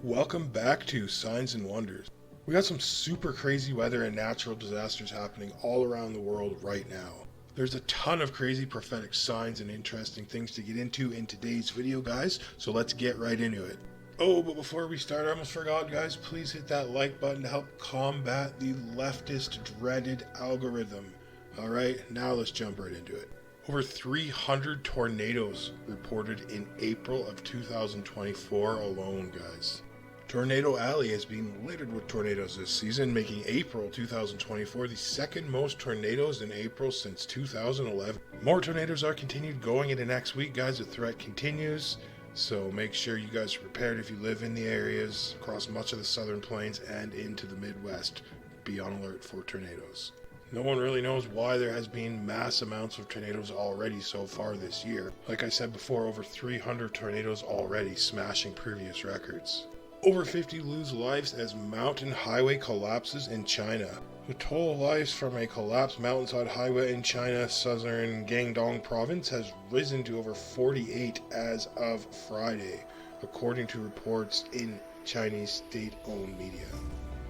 Welcome back to Signs and Wonders. We got some super crazy weather and natural disasters happening all around the world right now. There's a ton of crazy prophetic signs and interesting things to get into in today's video, guys, so let's get right into it. Oh, but before we start, I almost forgot, guys, please hit that like button to help combat the leftist dreaded algorithm. Alright, now let's jump right into it. Over 300 tornadoes reported in April of 2024 alone, guys. Tornado Alley has been littered with tornadoes this season, making April 2024 the second most tornadoes in April since 2011. More tornadoes are continued going into next week, guys. The threat continues, so make sure you guys are prepared if you live in the areas across much of the southern plains and into the Midwest. Be on alert for tornadoes. No one really knows why there has been mass amounts of tornadoes already so far this year. Like I said before, over 300 tornadoes already, smashing previous records. Over 50 lose lives as mountain highway collapses in China. The total of lives from a collapsed mountainside highway in China's southern Guangdong province has risen to over 48 as of Friday, according to reports in Chinese state-owned media.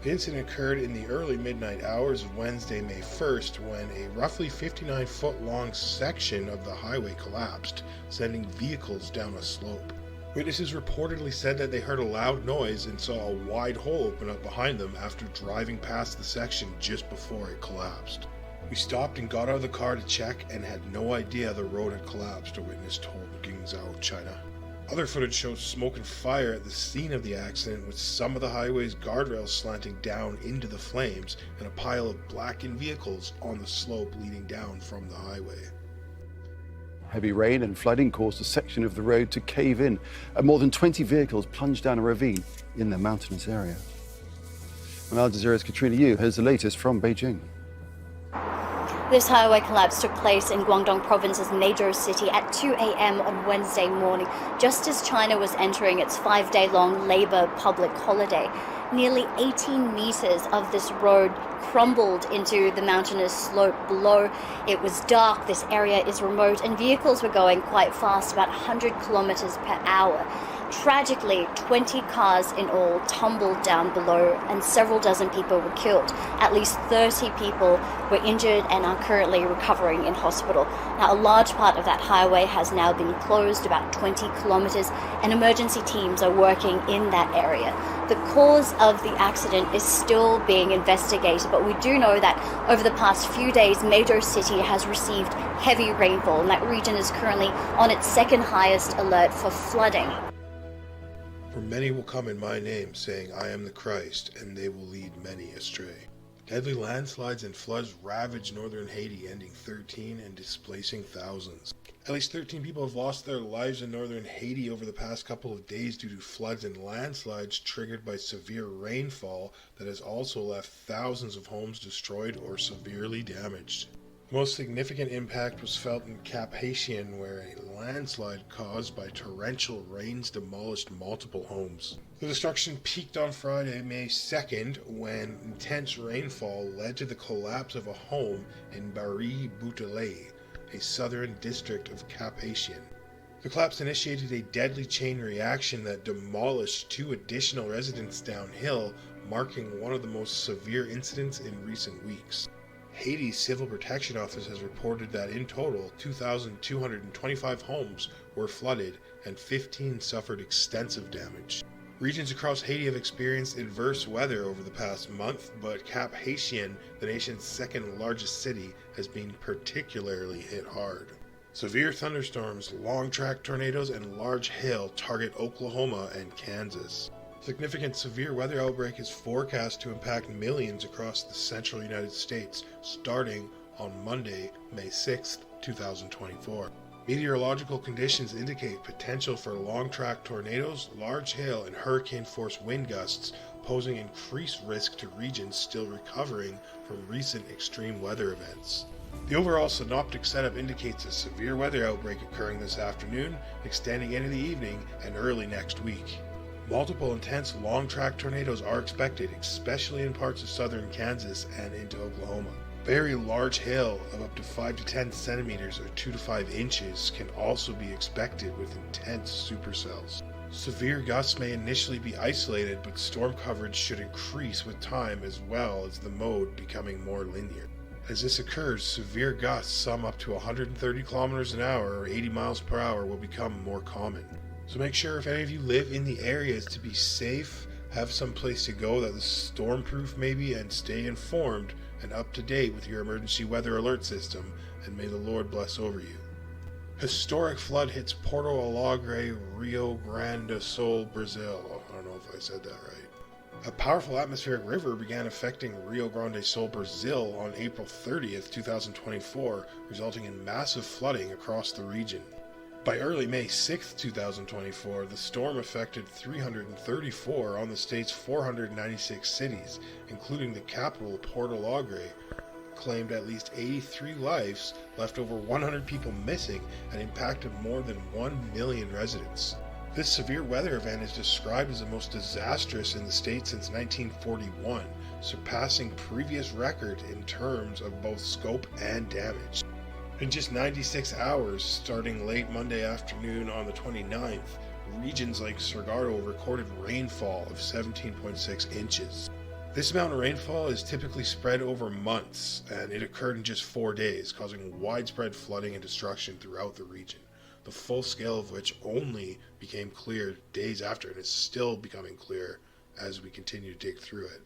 The incident occurred in the early midnight hours of Wednesday, May 1st, when a roughly 59-foot-long section of the highway collapsed, sending vehicles down a slope. Witnesses reportedly said that they heard a loud noise and saw a wide hole open up behind them after driving past the section just before it collapsed. "We stopped and got out of the car to check and had no idea the road had collapsed," a witness told Guangzhou, China. Other footage shows smoke and fire at the scene of the accident, with some of the highway's guardrails slanting down into the flames and a pile of blackened vehicles on the slope leading down from the highway. Heavy rain and flooding caused a section of the road to cave in, and more than 20 vehicles plunged down a ravine in the mountainous area. And Al Jazeera's Katrina Yu has the latest from Beijing. This highway collapse took place in Guangdong province's major city at 2 a.m. on Wednesday morning, just as China was entering its 5-day-long Labor public holiday. Nearly 18 meters of this road crumbled into the mountainous slope below. It was dark, this area is remote, and vehicles were going quite fast, about 100 kilometers per hour. Tragically, 20 cars in all tumbled down below and several dozen people were killed. At least 30 people were injured and are currently recovering in hospital. Now, a large part of that highway has now been closed, about 20 kilometers, and emergency teams are working in that area. The cause of the accident is still being investigated, but we do know that over the past few days, Major City has received heavy rainfall, and that region is currently on its second highest alert for flooding. "For many will come in my name, saying, 'I am the Christ,' and they will lead many astray." Deadly landslides and floods ravaged northern Haiti, ending 13 and displacing thousands. At least 13 people have lost their lives in northern Haiti over the past couple of days due to floods and landslides triggered by severe rainfall that has also left thousands of homes destroyed or severely damaged. The most significant impact was felt in Cap Haitien, where a landslide caused by torrential rains demolished multiple homes. The destruction peaked on Friday, May 2nd, when intense rainfall led to the collapse of a home in Bari Boutelé, a southern district of Cap Haitien. The collapse initiated a deadly chain reaction that demolished 2 additional residences downhill, marking one of the most severe incidents in recent weeks. Haiti's Civil Protection Office has reported that in total, 2,225 homes were flooded and 15 suffered extensive damage. Regions across Haiti have experienced adverse weather over the past month, but Cap Haitien, the nation's second largest city, has been particularly hit hard. Severe thunderstorms, long-track tornadoes, and large hail target Oklahoma and Kansas. Significant severe weather outbreak is forecast to impact millions across the central United States, starting on Monday, May 6, 2024. Meteorological conditions indicate potential for long-track tornadoes, large hail, and hurricane-force wind gusts, posing increased risk to regions still recovering from recent extreme weather events. The overall synoptic setup indicates a severe weather outbreak occurring this afternoon, extending into the evening and early next week. Multiple intense long-track tornadoes are expected, especially in parts of southern Kansas and into Oklahoma. Very large hail of up to 5 to 10 centimeters or 2 to 5 inches can also be expected with intense supercells. Severe gusts may initially be isolated, but storm coverage should increase with time as well as the mode becoming more linear. As this occurs, severe gusts, some up to 130 kilometers an hour or 80 miles per hour, will become more common. So make sure if any of you live in the areas to be safe, have some place to go that is storm-proof maybe, and stay informed and up to date with your emergency weather alert system, and may the Lord bless over you. Historic flood hits Porto Alegre, Rio Grande do Sul, Brazil. I don't know if I said that right. A powerful atmospheric river began affecting Rio Grande do Sul, Brazil on April 30th, 2024, resulting in massive flooding across the region. By early May 6th, 2024, the storm affected 334 on the state's 496 cities, including the capital, Porto Alegre, claimed at least 83 lives, left over 100 people missing, and impacted more than 1 million residents. This severe weather event is described as the most disastrous in the state since 1941, surpassing previous records in terms of both scope and damage. In just 96 hours, starting late Monday afternoon on the 29th, regions like Sargado recorded rainfall of 17.6 inches. This amount of rainfall is typically spread over months, and it occurred in just 4 days, causing widespread flooding and destruction throughout the region, the full scale of which only became clear days after, and is still becoming clear as we continue to dig through it.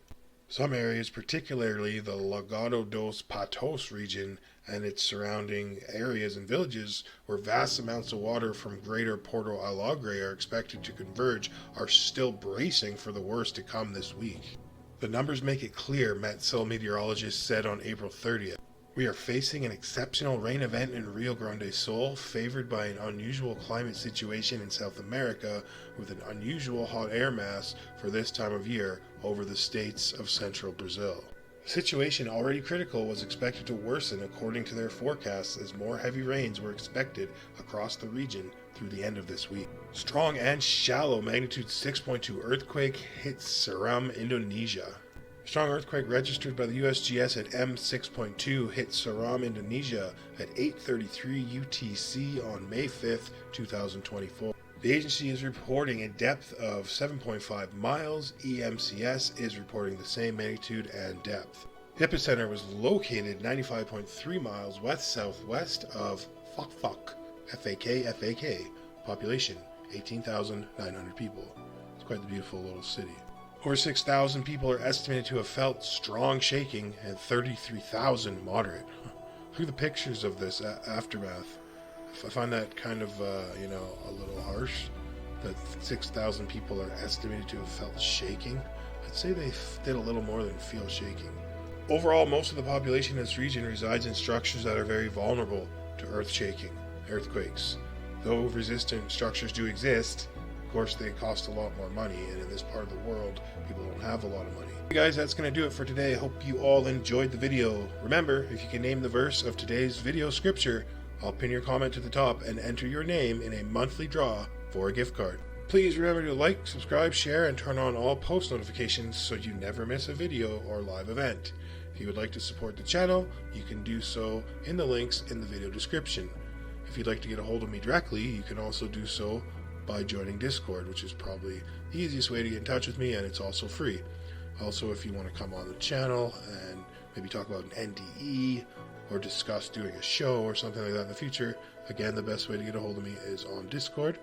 Some areas, particularly the Lago dos Patos region and its surrounding areas and villages, where vast amounts of water from greater Porto Alegre are expected to converge, are still bracing for the worst to come this week. The numbers make it clear, Met meteorologists said on April 30th. We are facing an exceptional rain event in Rio Grande do Sul, favored by an unusual climate situation in South America, with an unusual hot air mass for this time of year over the states of central Brazil. The situation, already critical, was expected to worsen according to their forecasts, as more heavy rains were expected across the region through the end of this week. Strong and shallow magnitude 6.2 earthquake hit Seram, Indonesia. A strong earthquake registered by the USGS at M6.2 hit Seram, Indonesia at 8:33 UTC on May 5th, 2024. The agency is reporting a depth of 7.5 miles. EMCS is reporting the same magnitude and depth. The epicenter was located 95.3 miles west-southwest of FAK, population 18,900 people. It's quite the beautiful little city. Over 6,000 people are estimated to have felt strong shaking and 33,000 moderate. Look at the pictures of this aftermath. I find that kind of, a little harsh, that 6,000 people are estimated to have felt shaking. I'd say they did a little more than feel shaking. Overall, most of the population in this region resides in structures that are very vulnerable to earth shaking, earthquakes. Though resistant structures do exist, of course they cost a lot more money, and in this part of the world, people don't have a lot of money. Hey guys, that's going to do it for today. I hope you all enjoyed the video. Remember, if you can name the verse of today's video scripture, I'll pin your comment to the top and enter your name in a monthly draw for a gift card. Please remember to like, subscribe, share, and turn on all post notifications so you never miss a video or live event. If you would like to support the channel, you can do so in the links in the video description. If you'd like to get a hold of me directly, you can also do so by joining Discord, which is probably the easiest way to get in touch with me, and it's also free. Also, if you want to come on the channel and maybe talk about an NDE or discuss doing a show or something like that in the future, again, the best way to get a hold of me is on Discord.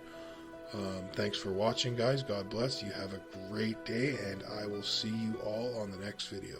Thanks for watching, guys. God bless. You have a great day, and I will see you all on the next video.